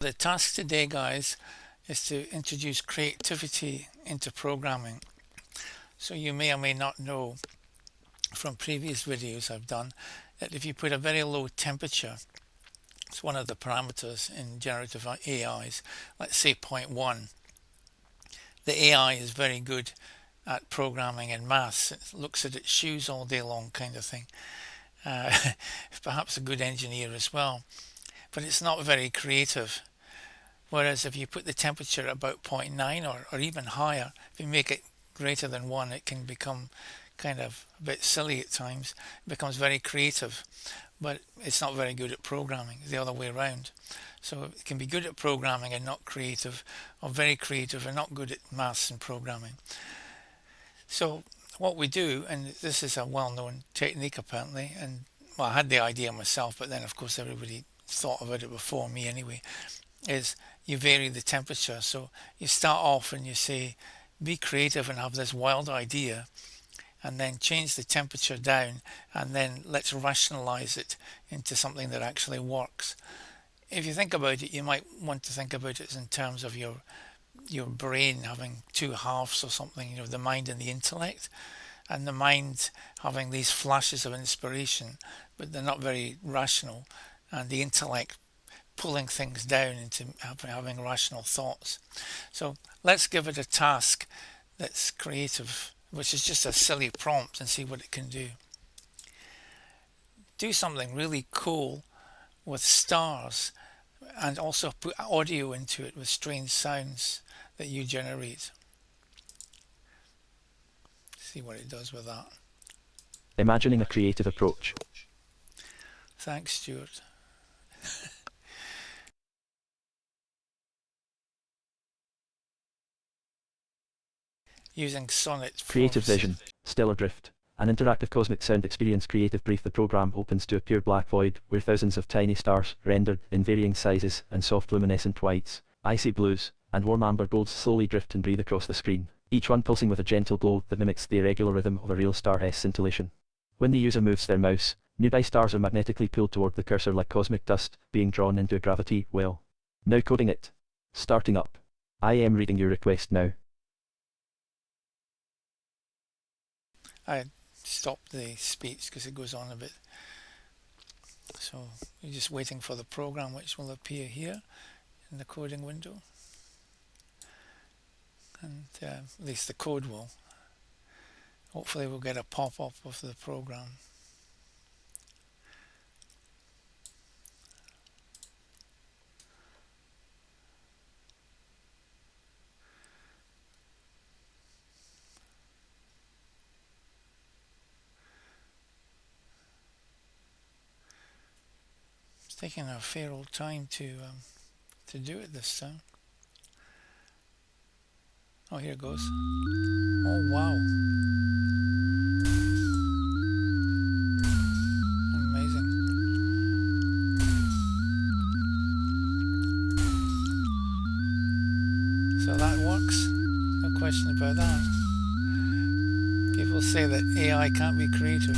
The task today, guys, is to introduce creativity into programming. So you may or may not know from previous videos I've done that if you put a very low temperature, it's one of the parameters in generative AIs, let's say 0.1, the AI is very good at programming and maths. It looks at its shoes all day long kind of thing. Uh, Perhaps a good engineer as well, but it's not very creative. Whereas if you put the temperature at about 0.9 or even higher, if you make it greater than 1, it can become kind of a bit silly at times. It becomes very creative, but it's not very good at programming, the other way around. So it can be good at programming and not creative, or very creative and not good at maths and programming. So what we do, and this is a well-known technique apparently, and well, I had the idea myself, but then of course everybody thought about it before me anyway, is you vary the temperature. So you start off and you say, be creative and have this wild idea, and then change the temperature down, and then let's rationalize it into something that actually works. If you think about it, you might want to think about it in terms of your brain having two halves or something, the mind and the intellect, and the mind having these flashes of inspiration, but they're not very rational, and the intellect pulling things down into having rational thoughts. So let's give it a task that's creative, which is just a silly prompt, and see what it can do. Do something really cool with stars, and also put audio into it with strange sounds that you generate. See what it does with that. Imagining a creative approach. Thanks, Stuart. Using Sonnet. Creative vision. Stellar drift. An interactive cosmic sound experience. Creative brief. The program opens to a pure black void where thousands of tiny stars, rendered in varying sizes and soft luminescent whites, icy blues, and warm amber golds slowly drift and breathe across the screen, each one pulsing with a gentle glow that mimics the irregular rhythm of a real star's scintillation. When the user moves their mouse, nearby stars are magnetically pulled toward the cursor like cosmic dust being drawn into a gravity well. Now coding it. Starting up. I am reading your request now. I stopped the speech because it goes on a bit. So you're just waiting for the program, which will appear here in the coding window, and at least the code will. Hopefully we'll get a pop-up of the program. It's taking a fair old time to do it this time. Oh, here it goes. Oh wow, amazing. So that works, no question about that. People say that AI can't be creative.